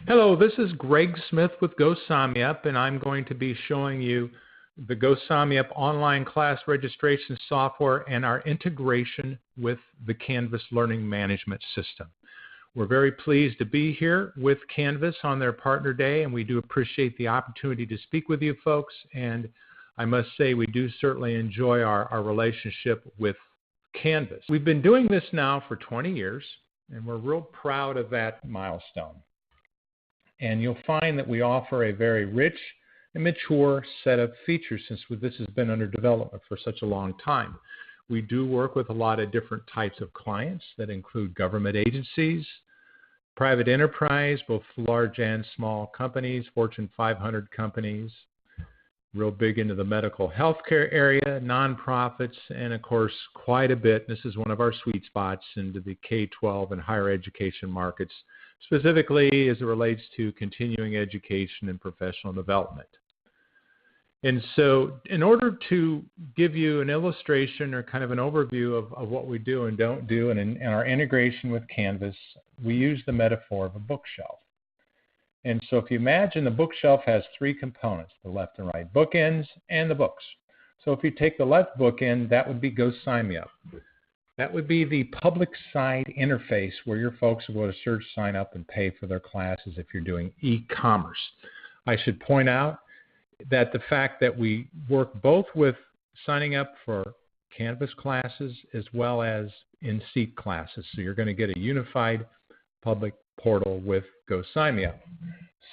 Hello, this is Greg Smith with GoSIgnMeUp, and I'm going to be showing you the GoSIgnMeUp online class registration software and our integration with the Canvas Learning Management System. We're very pleased to be here with Canvas on their Partner Day, and we do appreciate the opportunity to speak with you folks. And I must say we do certainly enjoy our relationship with Canvas. We've been doing this now for 20 years, and we're real proud of that milestone. And you'll find that we offer a very rich and mature set of features since this has been under development for such a long time. We do work with a lot of different types of clients that include government agencies, private enterprise, both large and small companies, Fortune 500 companies, real big into the medical healthcare area, nonprofits, and of course quite a bit, this is one of our sweet spots, into the K-12 and higher education markets, specifically as it relates to continuing education and professional development. And so in order to give you an illustration or kind of an overview of what we do and don't do and in our integration with Canvas, we use the metaphor of a bookshelf. And so if you imagine the bookshelf has three components, the left and right bookends and the books. So if you take the left bookend, that would be GoSIgnMeUp. That would be the public side interface where your folks will go to search, sign up, and pay for their classes if you're doing e-commerce. I should point out that the fact that we work both with signing up for Canvas classes as well as in-seat classes. So you're going to get a unified public portal with GoSIgnMeUp.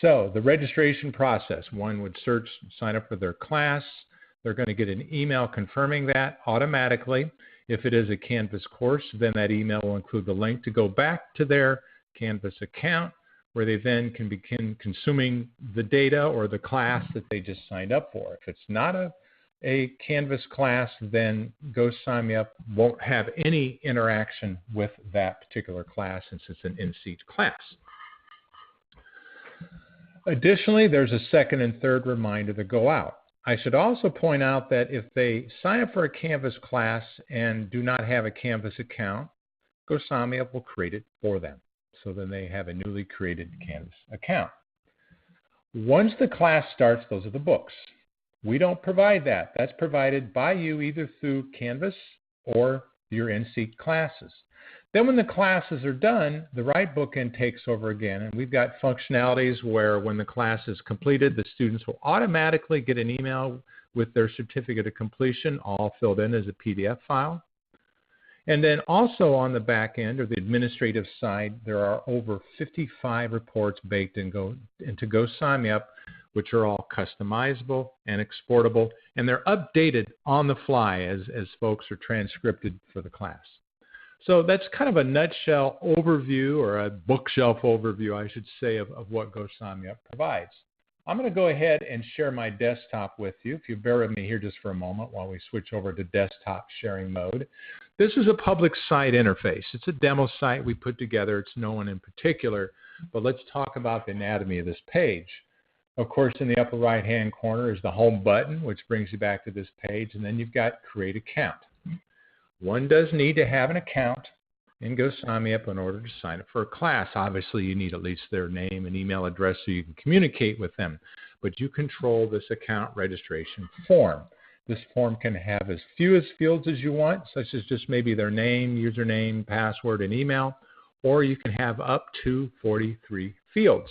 So the registration process, one would search, sign up for their class. They're going to get an email confirming that automatically. If it is a Canvas course, then that email will include the link to go back to their Canvas account, where they then can begin consuming the data or the class that they just signed up for. If it's not a Canvas class, then GoSIgnMeUp won't have any interaction with that particular class since it's an in-seat class. Additionally, there's a second and third reminder to go out. I should also point out that if they sign up for a Canvas class and do not have a Canvas account, GoSIgnMeUp will create it for them. So then they have a newly created Canvas account. Once the class starts, those are the books. We don't provide that. That's provided by you either through Canvas or your in-seat classes. Then when the classes are done, the right bookend takes over again, and we've got functionalities where when the class is completed, the students will automatically get an email with their certificate of completion, all filled in as a PDF file. And then also on the back end, or the administrative side, there are over 55 reports baked into GoSIgnMeUp, which are all customizable and exportable, and they're updated on the fly as folks are transcribed for the class. So that's kind of a nutshell overview, or a bookshelf overview, I should say, of what GoSIgnMeUp provides. I'm going to go ahead and share my desktop with you. If you bear with me here just for a moment while we switch over to desktop sharing mode. This is a public site interface. It's a demo site we put together. It's no one in particular, but let's talk about the anatomy of this page. Of course, in the upper right-hand corner is the home button, which brings you back to this page, and then you've got Create Account. One does need to have an account in GoSIgnMeUp in order to sign up for a class. Obviously, you need at least their name and email address so you can communicate with them, but you control this account registration form. This form can have as few fields as you want, such as just maybe their name, username, password, and email, or you can have up to 43 fields.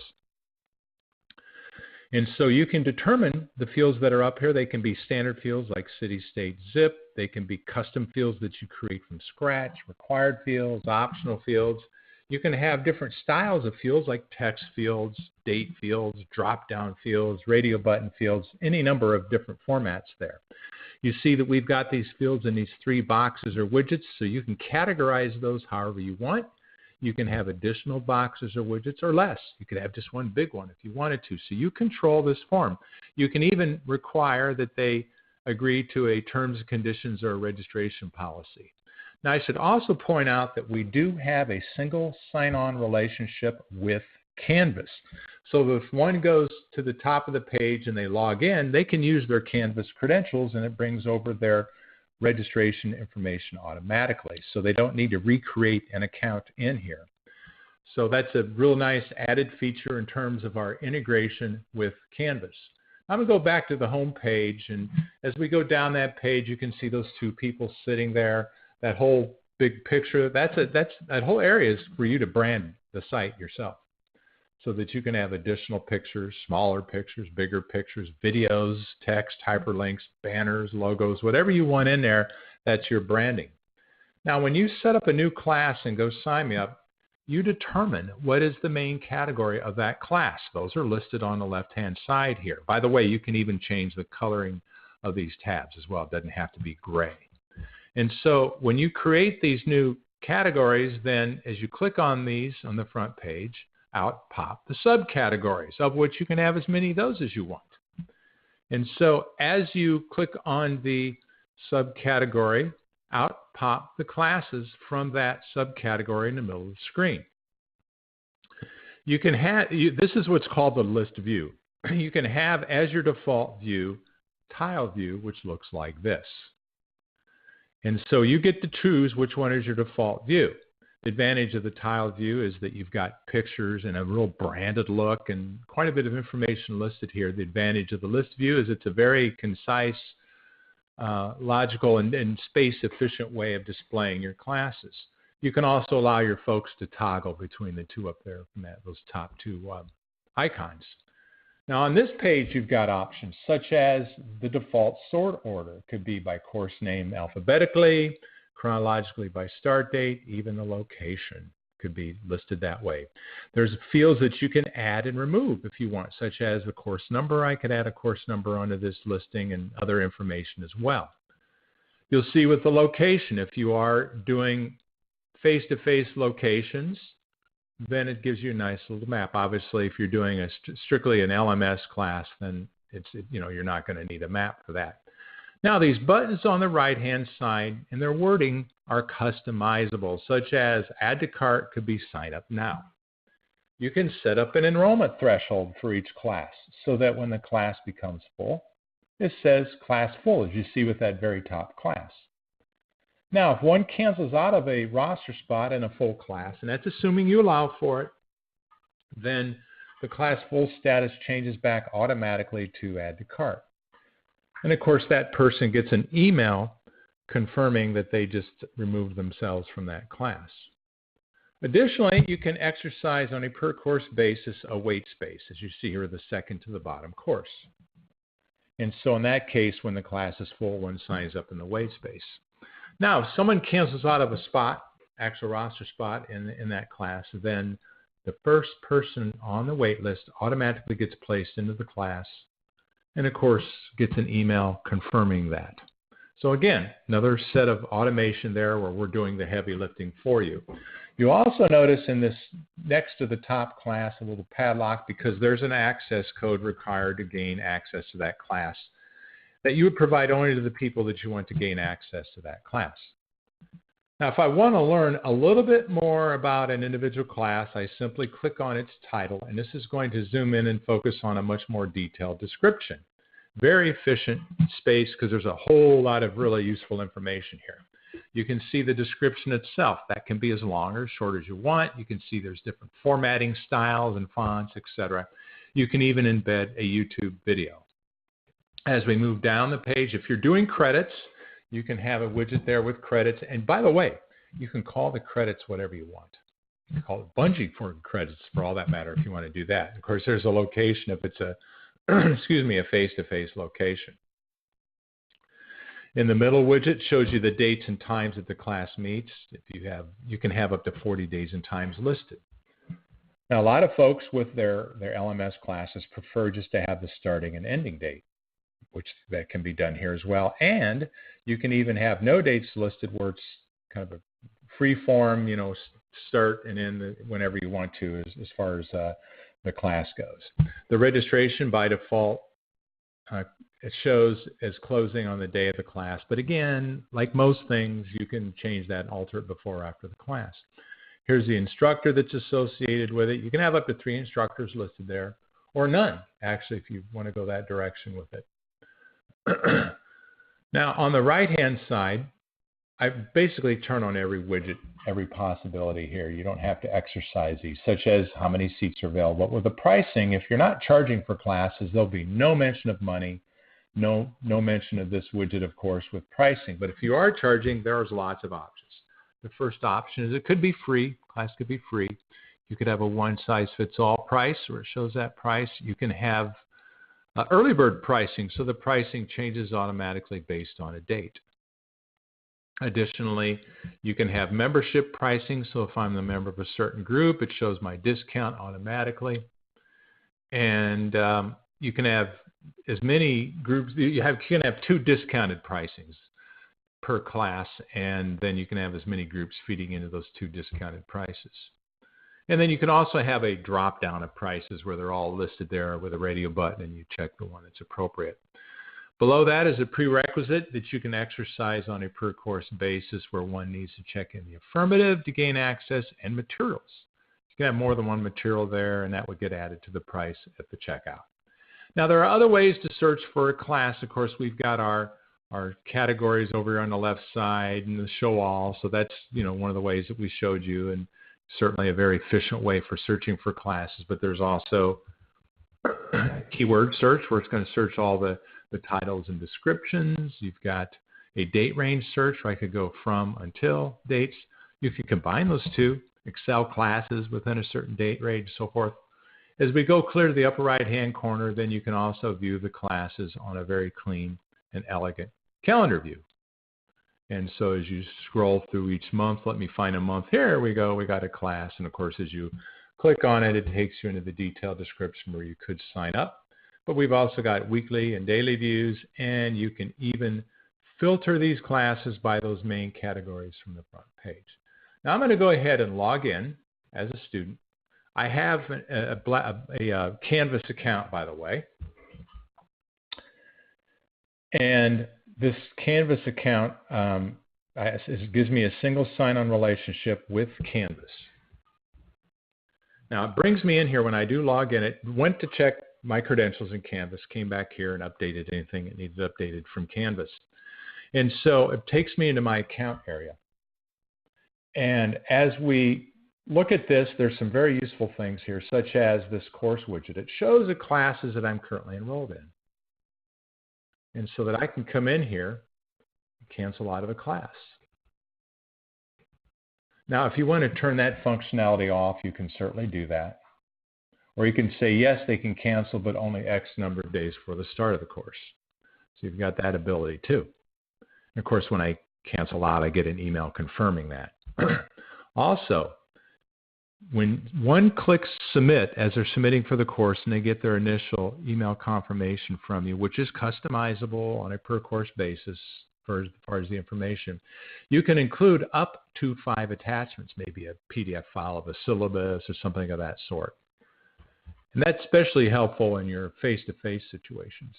And so you can determine the fields that are up here. They can be standard fields like city, state, zip. They can be custom fields that you create from scratch, required fields, optional fields. You can have different styles of fields like text fields, date fields, drop-down fields, radio button fields, any number of different formats there. You see that we've got these fields in these three boxes or widgets, so you can categorize those however you want. You can have additional boxes or widgets or less. You could have just one big one if you wanted to. So you control this form. You can even require that they agree to a terms and conditions or a registration policy. Now, I should also point out that we do have a single sign-on relationship with Canvas. So if one goes to the top of the page and they log in, they can use their Canvas credentials and it brings over their registration information automatically. So they don't need to recreate an account in here. So that's a real nice added feature in terms of our integration with Canvas. I'm going to go back to the home page, and as we go down that page, you can see those two people sitting there. That whole big picture, that whole area is for you to brand the site yourself, so that you can have additional pictures, smaller pictures, bigger pictures, videos, text, hyperlinks, banners, logos, whatever you want in there, that's your branding. Now, when you set up a new class in GoSIgnMeUp, you determine what is the main category of that class. Those are listed on the left-hand side here. By the way, you can even change the coloring of these tabs as well. It doesn't have to be gray. And so when you create these new categories, then as you click on these on the front page, out pop the subcategories, of which you can have as many of those as you want. And so as you click on the subcategory, out pop the classes from that subcategory in the middle of the screen. You can have, this is what's called the list view. You can have as your default view, tile view, which looks like this. And so you get to choose which one is your default view. The advantage of the tile view is that you've got pictures and a real branded look and quite a bit of information listed here. The advantage of the list view is it's a very concise, logical, and space-efficient way of displaying your classes. You can also allow your folks to toggle between the two up there from those top two icons. Now on this page you've got options such as the default sort order. It could be by course name alphabetically, chronologically by start date, even the location could be listed that way. There's fields that you can add and remove if you want, such as the course number. I could add a course number onto this listing and other information as well. You'll see with the location, if you are doing face-to-face locations, then it gives you a nice little map. Obviously, if you're doing strictly an LMS class, then you're not going to need a map for that. Now, these buttons on the right-hand side and their wording are customizable, such as add to cart could be sign up now. You can set up an enrollment threshold for each class so that when the class becomes full, it says class full, as you see with that very top class. Now, if one cancels out of a roster spot in a full class, and that's assuming you allow for it, then the class full status changes back automatically to add to cart. And of course, that person gets an email confirming that they just removed themselves from that class. Additionally, you can exercise on a per course basis a wait space, as you see here, the second to the bottom course. And so in that case, when the class is full, one signs up in the wait space. Now, if someone cancels out of a spot, actual roster spot in that class, then the first person on the wait list automatically gets placed into the class and, of course, gets an email confirming that. So again, another set of automation there where we're doing the heavy lifting for you. You'll also notice in this next to the top class a little padlock, because there's an access code required to gain access to that class that you would provide only to the people that you want to gain access to that class. Now, if I want to learn a little bit more about an individual class, I simply click on its title, and this is going to zoom in and focus on a much more detailed description. Very efficient space because there's a whole lot of really useful information here. You can see the description itself. That can be as long or as short as you want. You can see there's different formatting styles and fonts, etc. You can even embed a YouTube video. As we move down the page, if you're doing credits, you can have a widget there with credits. And by the way, you can call the credits whatever you want. You can call it Bungee for credits for all that matter if you want to do that. Of course, there's a location if it's a a face-to-face location. In the middle widget shows you the dates and times that the class meets. If you can have up to 40 days and times listed. Now, a lot of folks with their LMS classes prefer just to have the starting and ending date, which that can be done here as well. And you can even have no dates listed where it's kind of a free form, start and end whenever you want to as far as the class goes. The registration by default, it shows as closing on the day of the class. But again, like most things, you can change that and alter it before or after the class. Here's the instructor that's associated with it. You can have up to 3 instructors listed there, or none, actually, if you want to go that direction with it. Now, on the right-hand side, I basically turn on every widget, every possibility here. You don't have to exercise these, such as how many seats are available. But with the pricing, if you're not charging for classes, there'll be no mention of money, no mention of this widget, of course, with pricing. But if you are charging, there's lots of options. The first option is it could be free. Class could be free. You could have a one-size-fits-all price where it shows that price. You can have early bird pricing, so the pricing changes automatically based on a date. Additionally, you can have membership pricing. So if I'm a member of a certain group, it shows my discount automatically. And you can have as many groups. You can have 2 discounted pricings per class, and then you can have as many groups feeding into those 2 discounted prices. And then you can also have a drop down of prices where they're all listed there with a radio button, and you check the one that's appropriate. Below that is a prerequisite that you can exercise on a per course basis where one needs to check in the affirmative to gain access and materials. You can have more than one material there, and that would get added to the price at the checkout. Now, there are other ways to search for a class. Of course, we've got our categories over here on the left side and the show all. So that's, one of the ways that we showed you, and certainly a very efficient way for searching for classes. But there's also keyword search where it's going to search all the titles and descriptions. You've got a date range search where I could go from until dates. You can combine those two, Excel classes within a certain date range, so forth. As we go clear to the upper right-hand corner, then you can also view the classes on a very clean and elegant calendar view. And so as you scroll through each month, let me find a month. Here we go. We got a class. And of course, as you click on it, it takes you into the detailed description where you could sign up. But we've also got weekly and daily views, and you can even filter these classes by those main categories from the front page. Now I'm going to go ahead and log in as a student. I have a Canvas account, by the way. And this Canvas account gives me a single sign-on relationship with Canvas. Now, it brings me in here when I do log in. It went to check my credentials in Canvas, came back here and updated anything it needed updated from Canvas. And so it takes me into my account area. And as we look at this, there's some very useful things here, such as this course widget. It shows the classes that I'm currently enrolled in. And so that I can come in here and cancel out of a class. Now, if you want to turn that functionality off, you can certainly do that. Or you can say, yes, they can cancel, but only X number of days before the start of the course. So you've got that ability too. And of course, when I cancel out, I get an email confirming that. Also, when one clicks submit as they're submitting for the course and they get their initial email confirmation from you, which is customizable on a per course basis as far as the information, you can include up to 5 attachments, maybe a PDF file of a syllabus or something of that sort. And that's especially helpful in your face-to-face situations.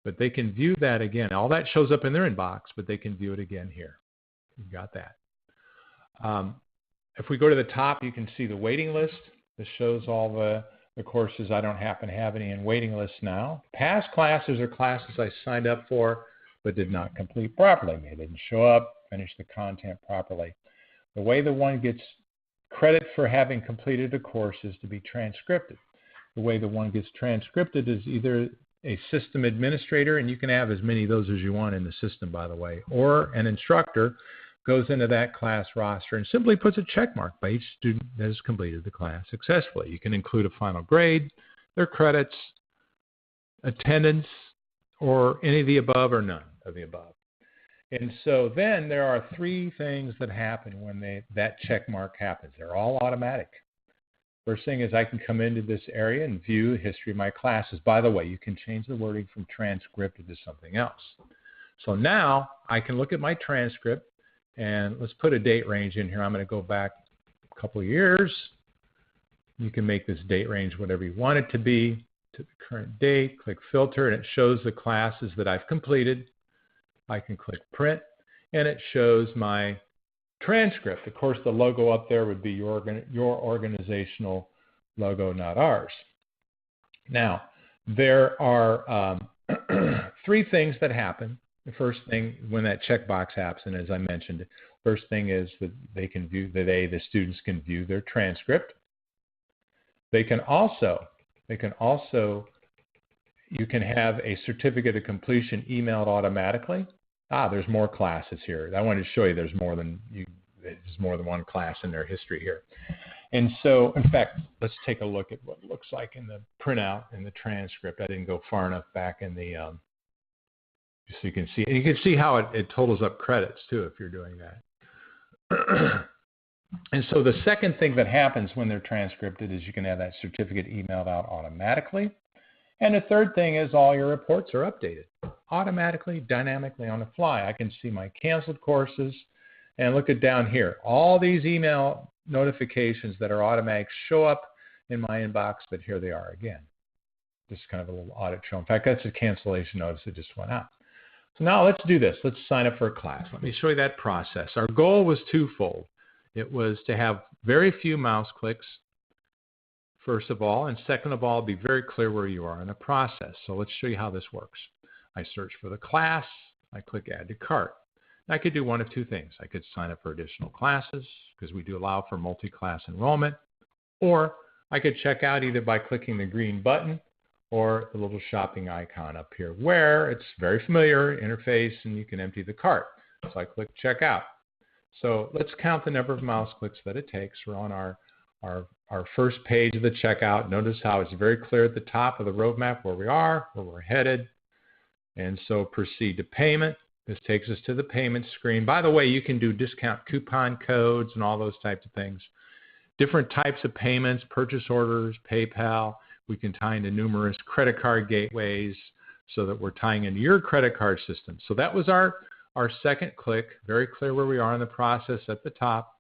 But they can view that again. All that shows up in their inbox, but they can view it again here. You've got that. If we go to the top, you can see the waiting list. This shows all the courses. I don't happen to have any in waiting lists now. Past classes are classes I signed up for but did not complete properly. They didn't show up, finish the content properly. The way that one gets credit for having completed a course is to be transcripted. The way that one gets transcripted is either a system administrator, and you can have as many of those as you want in the system, by the way, or an instructor goes into that class roster and simply puts a check mark by each student that has completed the class successfully. You can include a final grade, their credits, attendance, or any of the above or none of the above. And so then there are 3 things that happen when that check mark happens. They're all automatic. First thing is I can come into this area and view the history of my classes. By the way, you can change the wording from transcripted to something else. So now I can look at my transcript, and let's put a date range in here. I'm going to go back a couple of years. You can make this date range whatever you want it to be, to the current date. Click filter, and it shows the classes that I've completed. I can click print, and it shows my transcript. Of course, the logo up there would be your organizational logo, not ours. Now, there are 3 things that happen the first thing when that checkbox happens, and as I mentioned, first thing is that they can view the students can view their transcript. They can also you can have a certificate of completion emailed automatically. There's more classes here. I wanted to show you there's more than one class in their history here. And so, in fact, let's take a look at what it looks like in the printout in the transcript. I didn't go far enough back in the so you can see, and you can see how it totals up credits too if you're doing that. And so the second thing that happens when they're transcripted is you can have that certificate emailed out automatically. And the third thing is all your reports are updated automatically, dynamically on the fly. I can see my canceled courses, and look at down here. All these email notifications that are automatic show up in my inbox, but here they are again. Just kind of a little audit trail. In fact, that's a cancellation notice that just went out. So now let's do this. Let's sign up for a class. Let me show you that process. Our goal was twofold. It was to have very few mouse clicks, first of all, and second of all, be very clear where you are in the process. So let's show you how this works. I search for the class. I click Add to Cart. I could do one of two things. I could sign up for additional classes because we do allow for multi-class enrollment, or I could check out either by clicking the green button or the little shopping icon up here where it's very familiar interface and you can empty the cart. So I click Checkout. So let's count the number of mouse clicks that it takes. We're on our first page of the checkout. Notice how it's very clear at the top of the roadmap where we are, where we're headed. And so proceed to payment. This takes us to the payment screen. By the way, you can do discount coupon codes and all those types of things. Different types of payments, purchase orders, PayPal. We can tie into numerous credit card gateways so that we're tying into your credit card system. So that was our second click. Very clear where we are in the process at the top.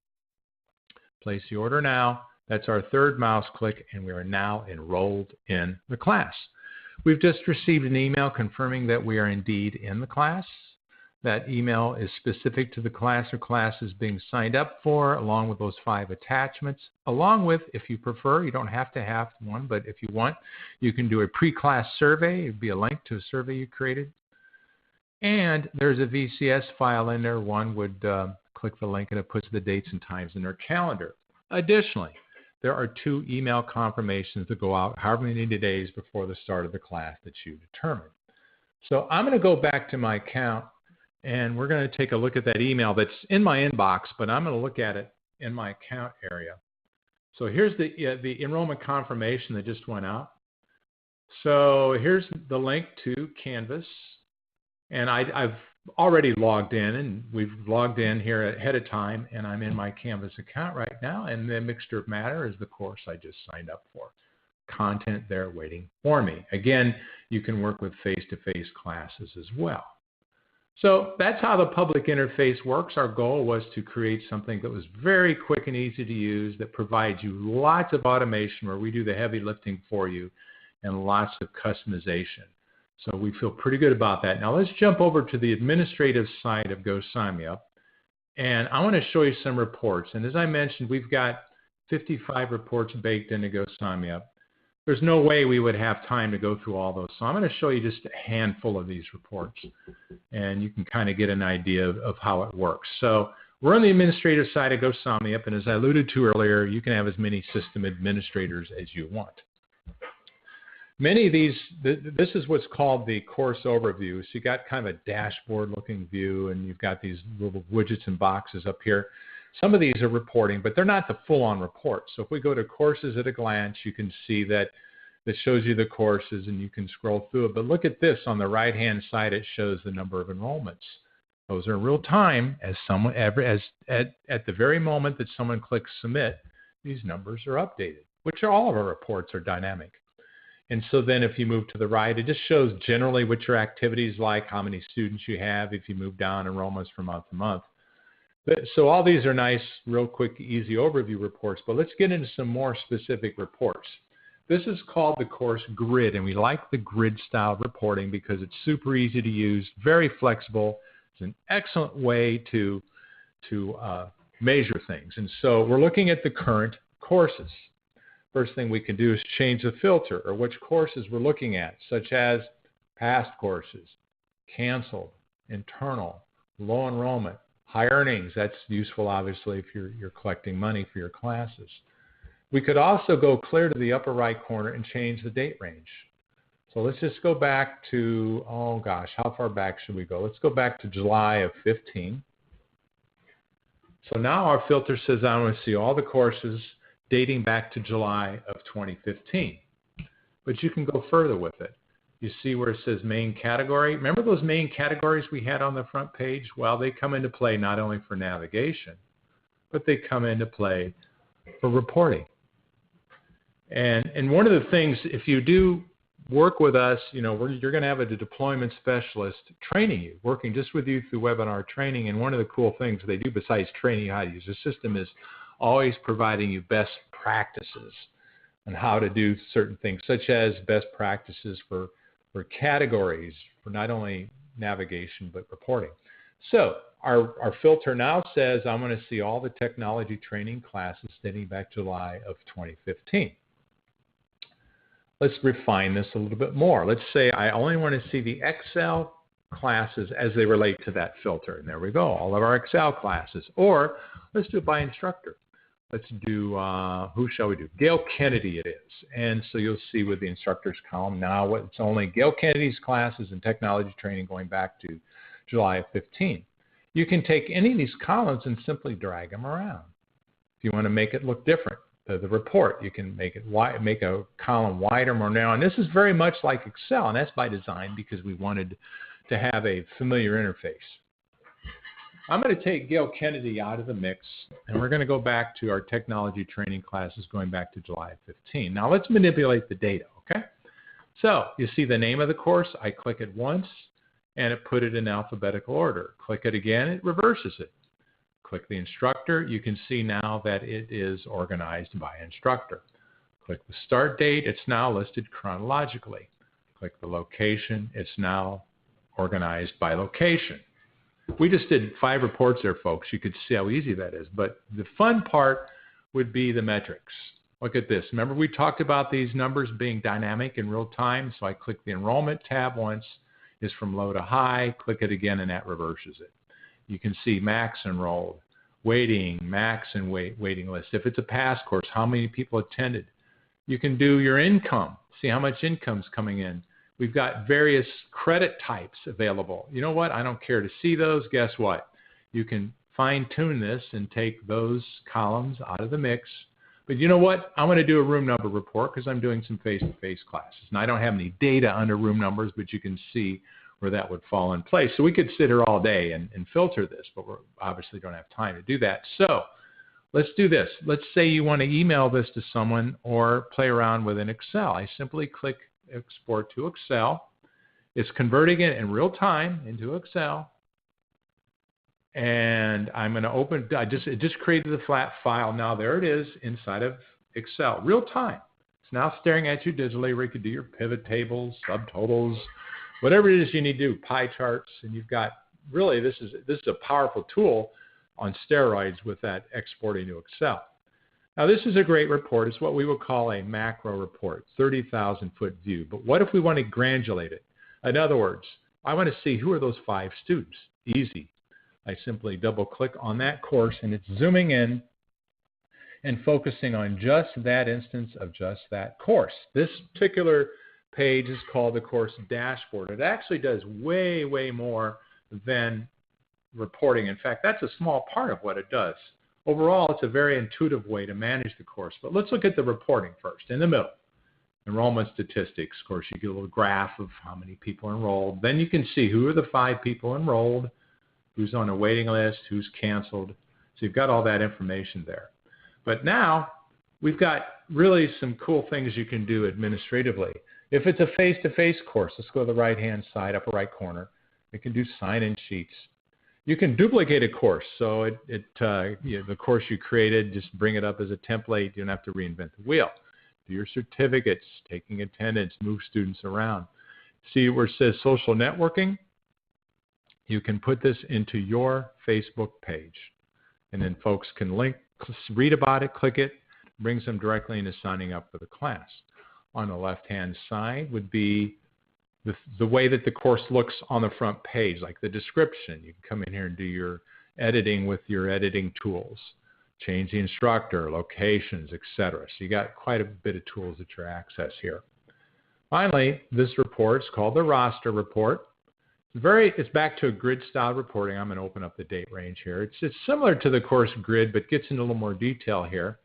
Place the order now. That's our third mouse click, and we are now enrolled in the class. We've just received an email confirming that we are indeed in the class. That email is specific to the class or classes being signed up for, along with those 5 attachments, along with, if you prefer, you don't have to have one, but if you want, you can do a pre-class survey. It would be a link to a survey you created. And there's a VCS file in there. One would click the link and it puts the dates and times in their calendar. Additionally, there are 2 email confirmations that go out however many days before the start of the class that you determine. So I'm going to go back to my account, and we're going to take a look at that email that's in my inbox, but I'm going to look at it in my account area. So here's the enrollment confirmation that just went out. So here's the link to Canvas, and I've already logged in, and we've logged in here ahead of time, and I'm in my Canvas account right now, and the mixture of matter is the course I just signed up for. Content there waiting for me. Again, you can work with face-to-face classes as well. So that's how the public interface works. Our goal was to create something that was very quick and easy to use, that provides you lots of automation where we do the heavy lifting for you and lots of customization. So we feel pretty good about that. Now let's jump over to the administrative side of GoSIgnMeUp, and I want to show you some reports. And as I mentioned, we've got 55 reports baked into GoSIgnMeUp. There's no way we would have time to go through all those. So I'm going to show you just a handful of these reports, and you can kind of get an idea of how it works. So we're on the administrative side of GoSIgnMeUp, and as I alluded to earlier, you can have as many system administrators as you want. Many of these, this is what's called the course overview. So you got kind of a dashboard looking view, and you've got these little widgets and boxes up here. Some of these are reporting, but they're not the full-on report. So if we go to courses at a glance, you can see that it shows you the courses and you can scroll through it. But look at this on the right-hand side, it shows the number of enrollments. Those are in real time. At the very moment that someone clicks submit, these numbers are updated, which are all of our reports are dynamic. And so then if you move to the right, it just shows generally what your activity is like, how many students you have, if you move down enrollments from month to month. So all these are nice, real quick, easy overview reports, but let's get into some more specific reports. This is called the course grid, and we like the grid style reporting because it's super easy to use, very flexible. It's an excellent way to measure things. And so we're looking at the current courses. First thing we can do is change the filter or which courses we're looking at, such as past courses, canceled, internal, low enrollment, high earnings. That's useful, obviously, if you're collecting money for your classes. We could also go clear to the upper right corner and change the date range. So let's just go back to, oh gosh, how far back should we go? Let's go back to July of 15. So now our filter says I want to see all the courses dating back to July of 2015. But you can go further with it. You see where it says main category. Remember those main categories we had on the front page? Well, they come into play not only for navigation, but they come into play for reporting. And one of the things, if you do work with us, you're going to have a deployment specialist training you, working just with you through webinar training. And one of the cool things they do besides training you how to use the system is always providing you best practices on how to do certain things, such as best practices for categories, for not only navigation, but reporting. So our filter now says I'm going to see all the technology training classes dating back July of 2015. Let's refine this a little bit more. Let's say I only want to see the Excel classes as they relate to that filter. And there we go, all of our Excel classes. Or let's do it by instructor. Let's do, who shall we do? Gail Kennedy it is. And so you'll see with the instructors column now it's only Gail Kennedy's classes and technology training going back to July of 15. You can take any of these columns and simply drag them around. If you want to make it look different, the report, you can make it wide, make a column wider, more narrow. And this is very much like Excel, and that's by design because we wanted to have a familiar interface. I'm going to take Gail Kennedy out of the mix, and we're going to go back to our technology training classes going back to July of 15. Now let's manipulate the data, okay? So you see the name of the course. I click it once, and it put it in alphabetical order. Click it again, it reverses it. Click the instructor. You can see now that it is organized by instructor. Click the start date. It's now listed chronologically. Click the location. It's now organized by location. We just did 5 reports there, folks. You could see how easy that is. But the fun part would be the metrics. Look at this. Remember we talked about these numbers being dynamic in real time? So I click the enrollment tab once. It's from low to high. Click it again, and that reverses it. You can see max enrolled, waiting, max and waiting list. If it's a pass course, how many people attended? You can do your income, see how much income's coming in. We've got various credit types available. You know what? I don't care to see those. Guess what? You can fine-tune this and take those columns out of the mix. But you know what? I'm going to do a room number report because I'm doing some face-to-face classes. And I don't have any data under room numbers, but you can see where that would fall in place. So we could sit here all day and filter this, but we obviously don't have time to do that. So let's do this. Let's say you want to email this to someone or play around with an Excel. I simply click Export to Excel. It's converting it in real time into Excel. And I'm going to open, it just created the flat file. Now there it is inside of Excel, real time. It's now staring at you digitally where you could do your pivot tables, subtotals, whatever it is you need to do, pie charts, and you've got, really, this is a powerful tool on steroids with that exporting to Excel. Now this is a great report. It's what we would call a macro report, 30,000-foot view. But what if we want to granulate it? In other words, I want to see who are those 5 students. Easy. I simply double-click on that course, and it's zooming in and focusing on just that instance of just that course. This particular page is called the course dashboard. It actually does way, way more than reporting. In fact, that's a small part of what it does. Overall, it's a very intuitive way to manage the course. But let's look at the reporting first. In the middle, enrollment statistics. Of course, you get a little graph of how many people enrolled. Then you can see who are the 5 people enrolled, who's on a waiting list, who's canceled. So you've got all that information there. But now we've got really some cool things you can do administratively. If it's a face-to-face course, let's go to the right-hand side, upper right corner. We can do sign-in sheets. You can duplicate a course. So the course you created, just bring it up as a template. You don't have to reinvent the wheel. Do your certificates, taking attendance, move students around. See where it says social networking? You can put this into your Facebook page. And then folks can read about it, click it, brings them directly into signing up for the class. On the left-hand side would be the way that the course looks on the front page, like the description. You can come in here and do your editing with your editing tools, change the instructor, locations, etc. So you got quite a bit of tools at your access here. Finally, this report is called the roster report. It's back to a grid style reporting. I'm going to open up the date range here. It's similar to the course grid, but gets into a little more detail here.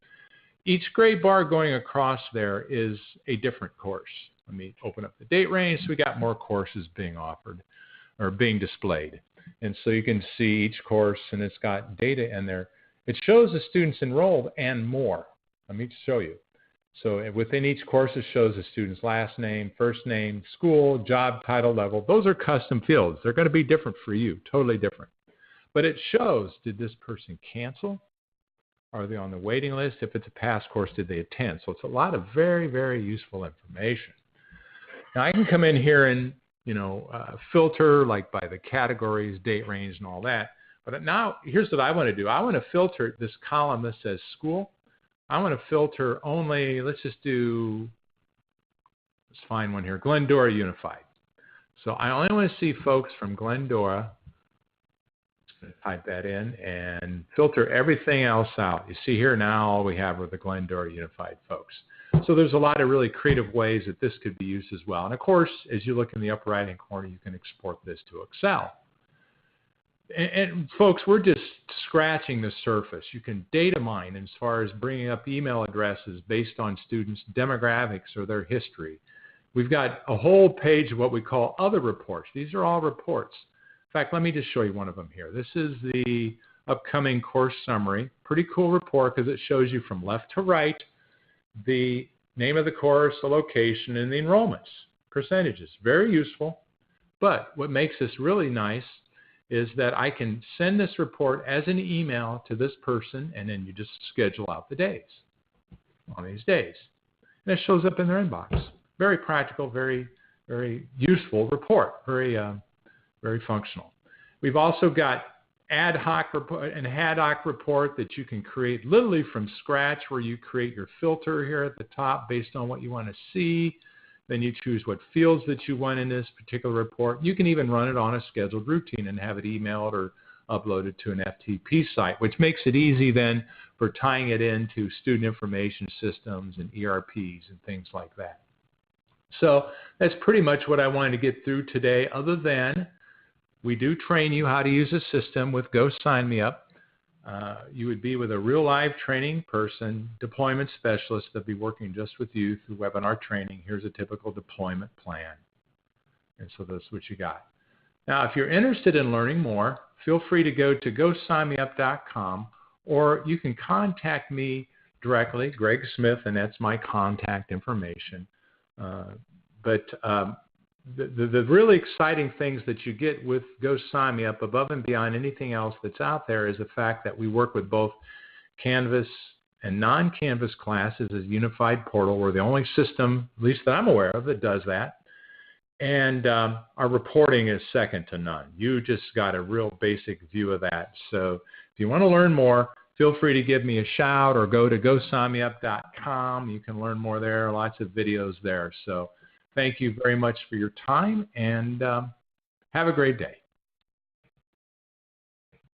Each gray bar going across there is a different course. Let me open up the date range. So we got more courses being offered or being displayed. And so you can see each course, and it's got data in there. It shows the students enrolled and more. Let me show you. So within each course, it shows the student's last name, first name, school, job title level. Those are custom fields. They're going to be different for you, totally different. But it shows, did this person cancel? Are they on the waiting list? If it's a past course, did they attend? So it's a lot of very, very useful information. Now I can come in here and filter like by the categories, date range, and all that. But now here's what I want to do. I want to filter this column that says school. I want to filter only, let's find one here, Glendora Unified. So I only want to see folks from Glendora. I'm going to type that in and filter everything else out. You see here now all we have are the Glendora Unified folks. So there's a lot of really creative ways that this could be used as well. And of course, as you look in the upper right-hand corner, you can export this to Excel. And folks, we're just scratching the surface. You can data mine as far as bringing up email addresses based on students' demographics or their history. We've got a whole page of what we call other reports. These are all reports. In fact, let me just show you one of them here. This is the upcoming course summary. Pretty cool report because it shows you from left to right the name of the course, the location, and the enrollments, percentages. Very useful. But what makes this really nice is that I can send this report as an email to this person, and then you just schedule out the days on these days. And it shows up in their inbox. Very practical, very, very useful report, very functional. We've also got ad hoc report that you can create literally from scratch, where you create your filter here at the top based on what you want to see. Then you choose what fields that you want in this particular report. You can even run it on a scheduled routine and have it emailed or uploaded to an FTP site, which makes it easy then for tying it into student information systems and ERPs and things like that. So that's pretty much what I wanted to get through today, other than we do train you how to use a system with GoSignMeUp. You would be with a real live training person, deployment specialist that'll be working just with you through webinar training. Here's a typical deployment plan. And so that's what you got. Now, if you're interested in learning more, feel free to go to GoSignMeUp.com, or you can contact me directly, Greg Smith, and that's my contact information. The really exciting things that you get with GoSignMeUp above and beyond anything else that's out there is the fact that we work with both Canvas and non-Canvas classes as a unified portal. We're the only system, at least that I'm aware of, that does that. And our reporting is second to none. You just got a real basic view of that. So if you want to learn more, feel free to give me a shout or go to GoSignMeUp.com. You can learn more there, lots of videos there. So thank you very much for your time, and have a great day.